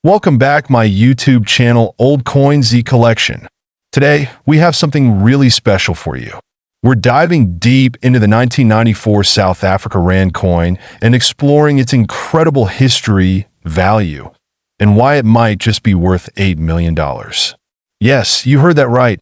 Welcome back my YouTube channel Old Coin Z Collection. Today, we have something really special for you. We're diving deep into the 1994 South Africa Rand coin and exploring its incredible history, value, and why it might just be worth $8 million. Yes, you heard that right,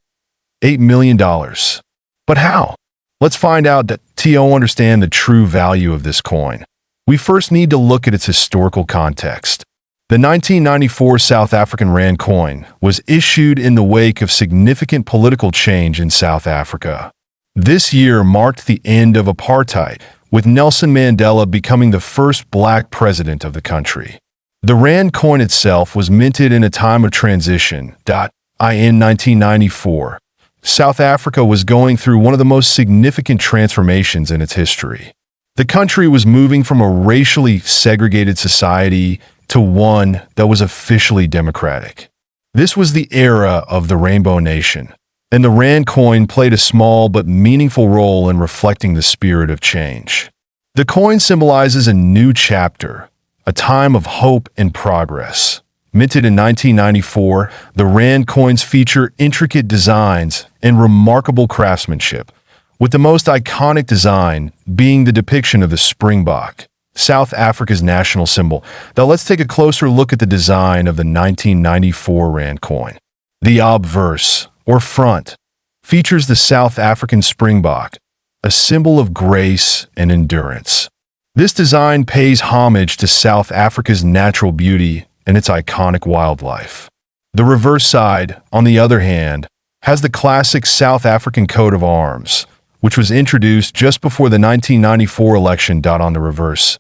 $8 million. But how? Let's find out to understand the true value of this coin. We first need to look at its historical context. The 1994 South African Rand coin was issued in the wake of significant political change in South Africa. This year marked the end of apartheid, with Nelson Mandela becoming the first black president of the country. The Rand coin itself was minted in a time of transition. In 1994, South Africa was going through one of the most significant transformations in its history. The country was moving from a racially segregated society to one that was officially democratic. This was the era of the Rainbow Nation, and the Rand coin played a small but meaningful role in reflecting the spirit of change. The coin symbolizes a new chapter, a time of hope and progress. Minted in 1994, the Rand coins feature intricate designs and remarkable craftsmanship, with the most iconic design being the depiction of the springbok, South Africa's national symbol. Now let's take a closer look at the design of the 1994 Rand coin. The obverse, or front, features the South African springbok, a symbol of grace and endurance. This design pays homage to South Africa's natural beauty and its iconic wildlife. The reverse side, on the other hand, has the classic South African coat of arms, which was introduced just before the 1994 election. On the reverse,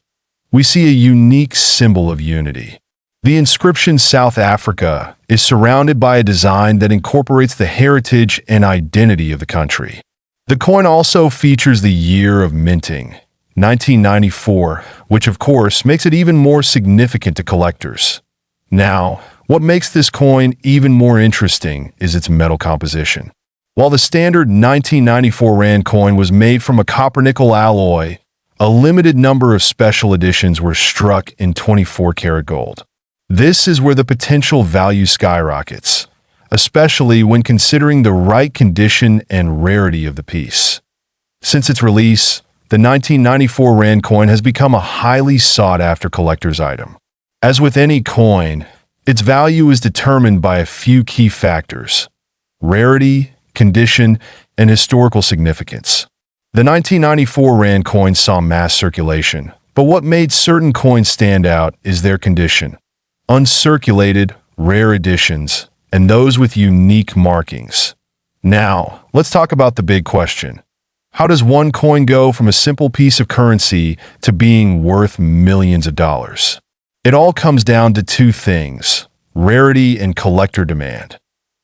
we see a unique symbol of unity. The inscription South Africa is surrounded by a design that incorporates the heritage and identity of the country. The coin also features the year of minting, 1994, which of course makes it even more significant to collectors. Now, what makes this coin even more interesting is its metal composition. While the standard 1994 Rand coin was made from a copper-nickel alloy, a limited number of special editions were struck in 24-karat gold. This is where the potential value skyrockets, especially when considering the right condition and rarity of the piece. Since its release, the 1994 Rand coin has become a highly sought-after collector's item. As with any coin, its value is determined by a few key factors: rarity, condition, and historical significance. The 1994 Rand coin saw mass circulation, but what made certain coins stand out is their condition. Uncirculated, rare editions, and those with unique markings. Now, let's talk about the big question. How does one coin go from a simple piece of currency to being worth millions of dollars? It all comes down to two things: rarity and collector demand.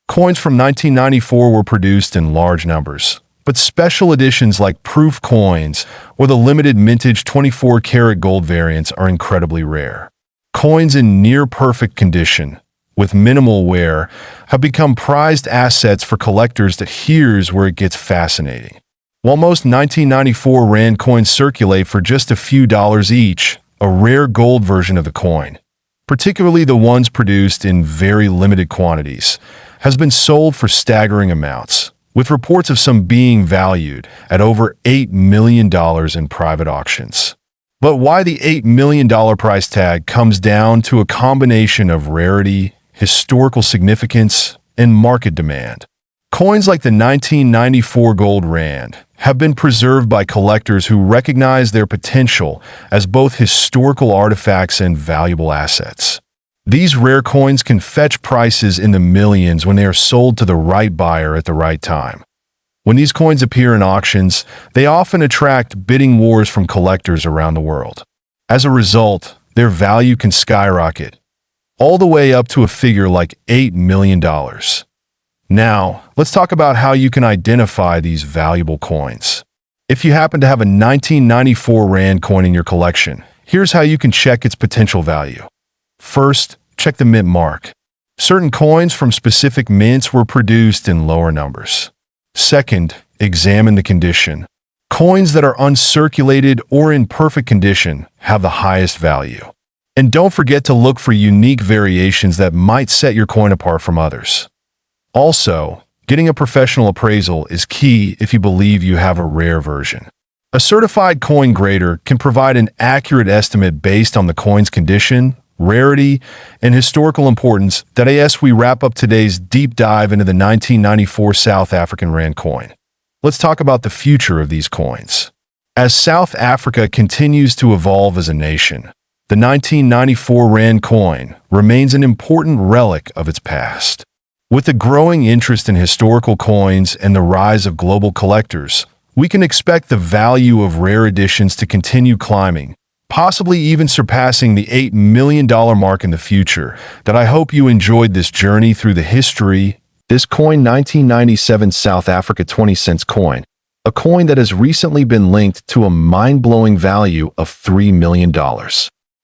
Coins from 1994 were produced in large numbers, but special editions like proof coins or the limited mintage 24-karat gold variants are incredibly rare. Coins in near-perfect condition, with minimal wear, have become prized assets for collectors. Here's where it gets fascinating. While most 1994 Rand coins circulate for just a few dollars each, a rare gold version of the coin, particularly the ones produced in very limited quantities, has been sold for staggering amounts, with reports of some being valued at over $8 million in private auctions. But why the $8 million price tag comes down to a combination of rarity, historical significance, and market demand. Coins like the 1994 Gold Rand have been preserved by collectors who recognize their potential as both historical artifacts and valuable assets. These rare coins can fetch prices in the millions when they are sold to the right buyer at the right time. When these coins appear in auctions, they often attract bidding wars from collectors around the world. As a result, their value can skyrocket, all the way up to a figure like $8 million. Now, let's talk about how you can identify these valuable coins. If you happen to have a 1994 Rand coin in your collection, here's how you can check its potential value. First, check the mint mark. Certain coins from specific mints were produced in lower numbers. Second, examine the condition. Coins that are uncirculated or in perfect condition have the highest value. And don't forget to look for unique variations that might set your coin apart from others. Also, getting a professional appraisal is key if you believe you have a rare version. A certified coin grader can provide an accurate estimate based on the coin's condition, rarity, and historical importance. As we wrap up today's deep dive into the 1994 South African Rand coin, let's talk about the future of these coins. As South Africa continues to evolve as a nation, the 1994 Rand coin remains an important relic of its past. With the growing interest in historical coins and the rise of global collectors, we can expect the value of rare editions to continue climbing, possibly even surpassing the $8 million mark in the future. I hope you enjoyed this journey through the history. This coin, 1997 South Africa 20-cent coin, a coin that has recently been linked to a mind-blowing value of $3 million.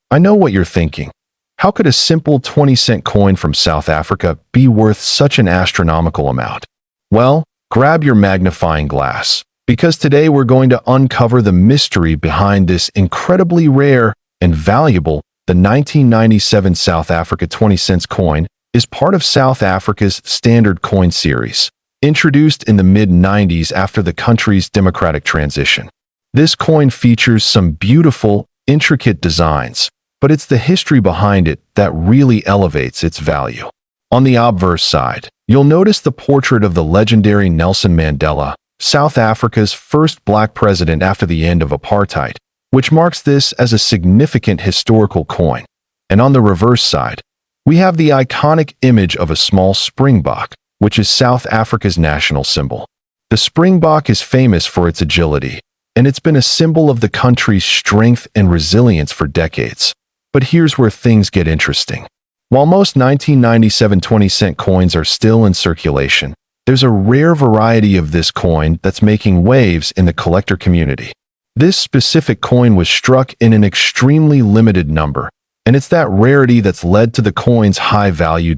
I know what you're thinking. How could a simple 20-cent coin from South Africa be worth such an astronomical amount? Well, grab your magnifying glass, because today we're going to uncover the mystery behind this incredibly rare and valuable. The 1997 South Africa 20-cent coin is part of South Africa's standard coin series, introduced in the mid-90s after the country's democratic transition. This coin features some beautiful, intricate designs, but it's the history behind it that really elevates its value. On the obverse side, you'll notice the portrait of the legendary Nelson Mandela, South Africa's first black president after the end of apartheid, which marks this as a significant historical coin. And on the reverse side, we have the iconic image of a small springbok, which is South Africa's national symbol. The springbok is famous for its agility, and it's been a symbol of the country's strength and resilience for decades. But here's where things get interesting. While most 1997 20-cent coins are still in circulation, there's a rare variety of this coin that's making waves in the collector community. This specific coin was struck in an extremely limited number, and it's that rarity that's led to the coin's high value.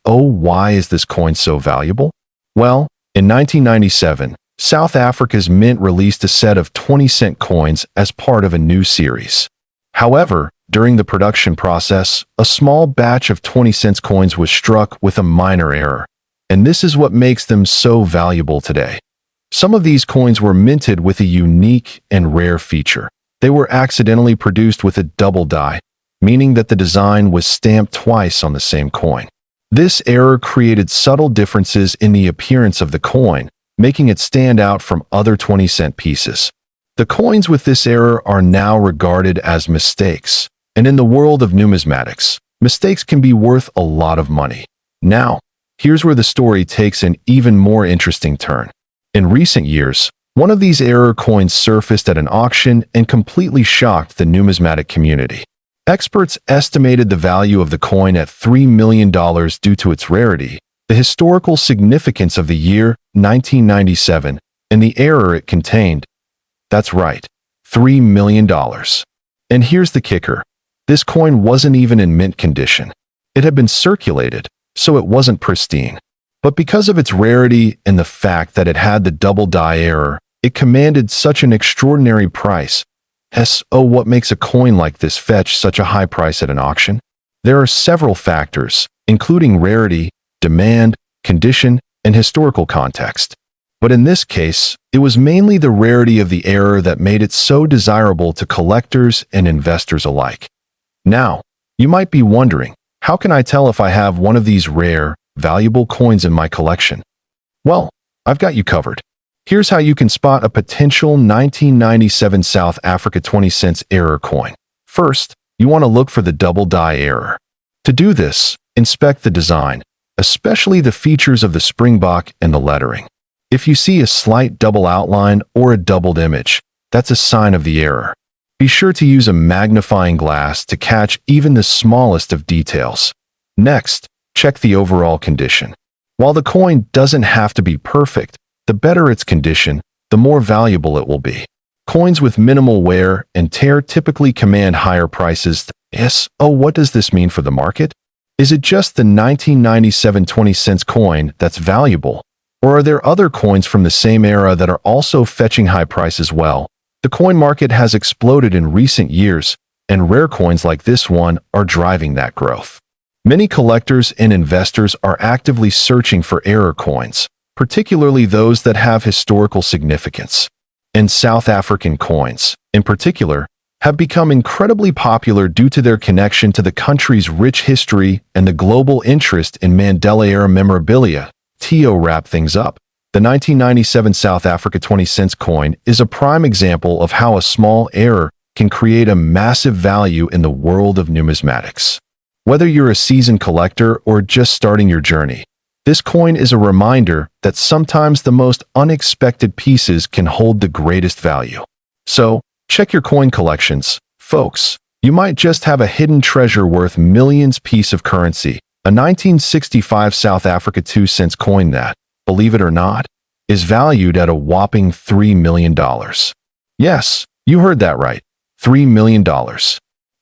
Why is this coin so valuable? Well, in 1997, South Africa's mint released a set of 20-cent coins as part of a new series. However, during the production process, a small batch of 20-cent coins was struck with a minor error. And this is what makes them so valuable today. Some of these coins were minted with a unique and rare feature. They were accidentally produced with a double die, meaning that the design was stamped twice on the same coin. This error created subtle differences in the appearance of the coin, making it stand out from other 20-cent pieces. The coins with this error are now regarded as mistakes, and in the world of numismatics, mistakes can be worth a lot of money. Now, here's where the story takes an even more interesting turn. In recent years, one of these error coins surfaced at an auction and completely shocked the numismatic community. Experts estimated the value of the coin at $3 million due to its rarity, the historical significance of the year 1997, and the error it contained. That's right, $3 million. And here's the kicker. This coin wasn't even in mint condition. It had been circulated, so it wasn't pristine. But because of its rarity and the fact that it had the double die error, it commanded such an extraordinary price. What makes a coin like this fetch such a high price at an auction? There are several factors, including rarity, demand, condition, and historical context. But in this case, it was mainly the rarity of the error that made it so desirable to collectors and investors alike. Now, you might be wondering, how can I tell if I have one of these rare, valuable coins in my collection? Well, I've got you covered. Here's how you can spot a potential 1997 South Africa 20-cent error coin. First, you want to look for the double die error. To do this, inspect the design, especially the features of the springbok and the lettering. If you see a slight double outline or a doubled image, that's a sign of the error. Be sure to use a magnifying glass to catch even the smallest of details. Next, check the overall condition. While the coin doesn't have to be perfect, the better its condition, the more valuable it will be. Coins with minimal wear and tear typically command higher prices. What does this mean for the market? Is it just the 1997 20-cent coin that's valuable? Or are there other coins from the same era that are also fetching high prices? Well, the coin market has exploded in recent years, and rare coins like this one are driving that growth. Many collectors and investors are actively searching for error coins, particularly those that have historical significance. And South African coins, in particular, have become incredibly popular due to their connection to the country's rich history and the global interest in Mandela-era memorabilia. To wrap things up, the 1997 South Africa 20-cent coin is a prime example of how a small error can create a massive value in the world of numismatics. Whether you're a seasoned collector or just starting your journey, this coin is a reminder that sometimes the most unexpected pieces can hold the greatest value. So, check your coin collections, folks. You might just have a hidden treasure worth millions piece of currency, a 1965 South Africa 2-cent coin that, believe it or not, is valued at a whopping $3 million. Yes, you heard that right, $3 million.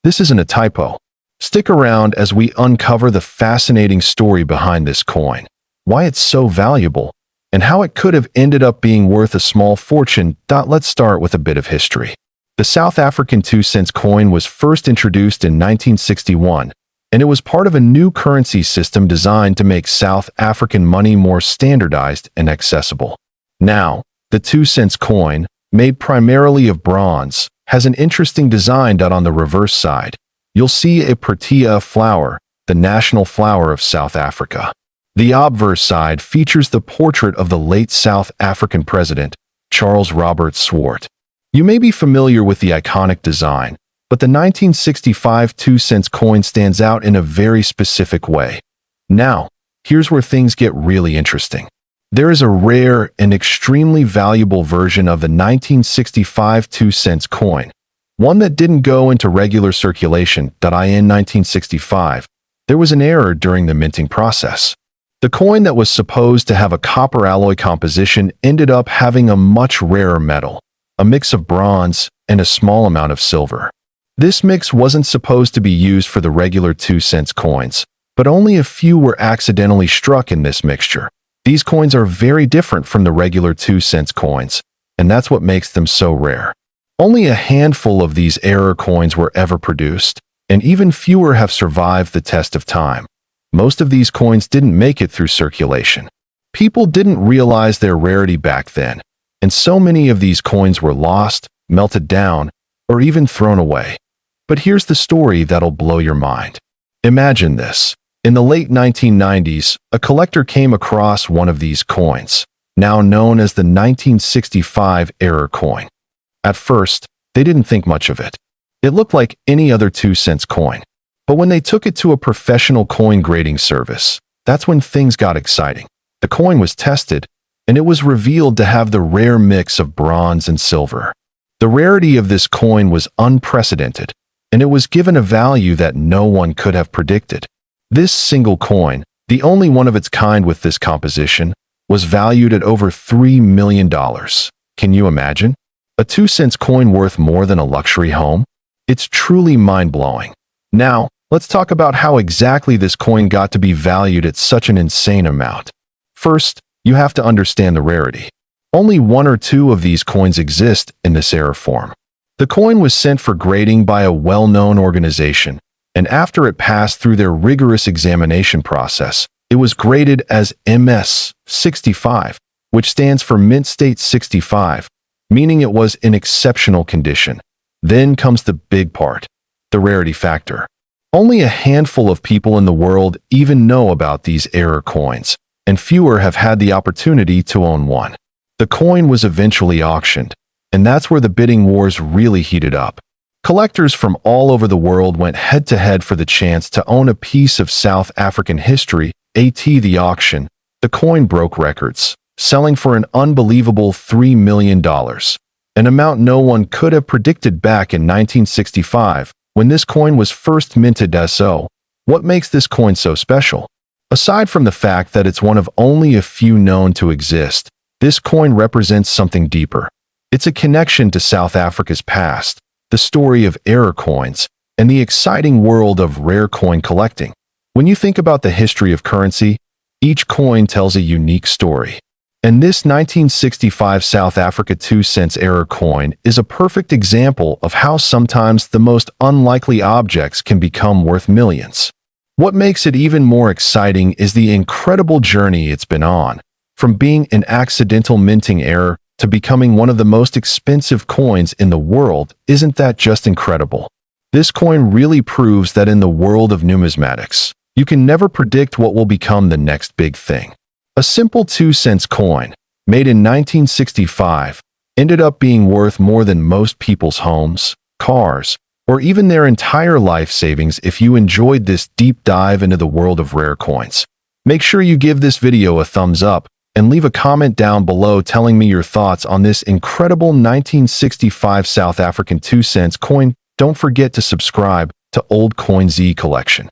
This isn't a typo. Stick around as we uncover the fascinating story behind this coin, why it's so valuable, and how it could have ended up being worth a small fortune. Let's start with a bit of history. The South African 2-cent coin was first introduced in 1961, and it was part of a new currency system designed to make South African money more standardized and accessible. Now, the 2-cent coin, made primarily of bronze, has an interesting design. On the reverse side, you'll see a protea flower, the national flower of South Africa. The obverse side features the portrait of the late South African president, Charles Robert Swart. You may be familiar with the iconic design, but the 1965 2-cent coin stands out in a very specific way. Now, here's where things get really interesting. There is a rare and extremely valuable version of the 1965 2-cent coin, one that didn't go into regular circulation. In 1965, there was an error during the minting process. The coin that was supposed to have a copper alloy composition ended up having a much rarer metal, a mix of bronze and a small amount of silver. This mix wasn't supposed to be used for the regular 2-cent coins, but only a few were accidentally struck in this mixture. These coins are very different from the regular 2-cent coins, and that's what makes them so rare. Only a handful of these error coins were ever produced, and even fewer have survived the test of time. Most of these coins didn't make it through circulation. People didn't realize their rarity back then, and so many of these coins were lost, melted down, or even thrown away. But here's the story that'll blow your mind. Imagine this. In the late 1990s, a collector came across one of these coins, now known as the 1965 error coin. At first, they didn't think much of it. It looked like any other 2-cent coin. But when they took it to a professional coin grading service, that's when things got exciting. The coin was tested, and it was revealed to have the rare mix of bronze and silver. The rarity of this coin was unprecedented, and it was given a value that no one could have predicted. This single coin, the only one of its kind with this composition, was valued at over $3 million. Can you imagine? A 2-cent coin worth more than a luxury home? It's truly mind-blowing. Now, let's talk about how exactly this coin got to be valued at such an insane amount. First, you have to understand the rarity. Only one or two of these coins exist in this error form. The coin was sent for grading by a well-known organization, and after it passed through their rigorous examination process, it was graded as MS 65, which stands for Mint State 65, meaning it was in exceptional condition. Then comes the big part, the rarity factor. Only a handful of people in the world even know about these error coins, and fewer have had the opportunity to own one. The coin was eventually auctioned, and that's where the bidding wars really heated up. Collectors from all over the world went head-to-head for the chance to own a piece of South African history. At the auction, the coin broke records, selling for an unbelievable $3 million, an amount no one could have predicted back in 1965 when this coin was first minted. So, what makes this coin so special? Aside from the fact that it's one of only a few known to exist, this coin represents something deeper. It's a connection to South Africa's past, the story of error coins, and the exciting world of rare coin collecting. When you think about the history of currency, each coin tells a unique story. And this 1965 South Africa 2-cents error coin is a perfect example of how sometimes the most unlikely objects can become worth millions. What makes it even more exciting is the incredible journey it's been on, from being an accidental minting error to becoming one of the most expensive coins in the world. Isn't that just incredible? This coin really proves that in the world of numismatics, you can never predict what will become the next big thing. A simple 2-cents coin, made in 1965, ended up being worth more than most people's homes, cars, or even their entire life savings. If you enjoyed this deep dive into the world of rare coins, make sure you give this video a thumbs up and leave a comment down below telling me your thoughts on this incredible 1965 South African 2-cents coin. Don't forget to subscribe to Old Coin Z Collection.